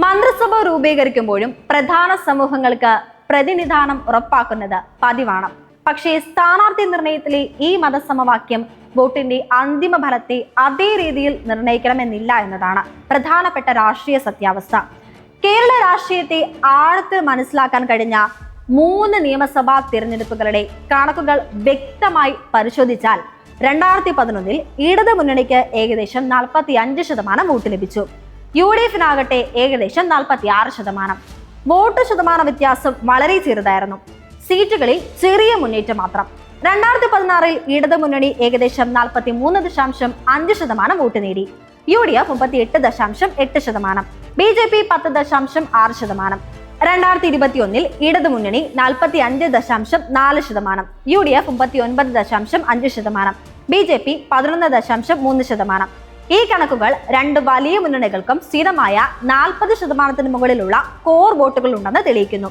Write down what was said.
മന്ത്രിസഭ രൂപീകരിക്കുമ്പോഴും പ്രധാന സമൂഹങ്ങൾക്ക് പ്രതിനിധാനം ഉറപ്പാക്കുന്നത് പതിവാണ്. പക്ഷേ സ്ഥാനാർത്ഥി നിർണയത്തിലെ ഈ മതസമവാക്യം വോട്ടിന്റെ അന്തിമ ഫലത്തെ അതേ രീതിയിൽ നിർണയിക്കണമെന്നില്ല എന്നതാണ് പ്രധാനപ്പെട്ട രാഷ്ട്രീയ സത്യാവസ്ഥ. കേരള രാഷ്ട്രീയത്തെ ആഴത്തിൽ മനസ്സിലാക്കാൻ കഴിഞ്ഞ 3 നിയമസഭാ തിരഞ്ഞെടുപ്പുകളുടെ കണക്കുകൾ വ്യക്തമായി പരിശോധിച്ചാൽ 2011 ഇടത് മുന്നണിക്ക് ഏകദേശം 45% വോട്ട് ലഭിച്ചു. UDF-നാകട്ടെ ഏകദേശം 46%. വോട്ട് ശതമാന വ്യത്യാസം വളരെ ചെറുതായിരുന്നു. സീറ്റുകളിൽ ചെറിയ മുന്നേറ്റം മാത്രം. 2016 ഇടത് മുന്നണി ഏകദേശം 43.5% വോട്ട് നേടി. UDF 38.8%, BJP 10.6%. 2021 ഇടത് മുന്നണി 45.4%, UDF 39.5%, BJP 11.3%. ഈ കണക്കുകൾ 2 വലിയ മുന്നണികൾക്കും സ്ഥിരമായ 40%-ന് മുകളിലുള്ള കോർ വോട്ടുകൾ ഉണ്ടെന്ന് തെളിയിക്കുന്നു.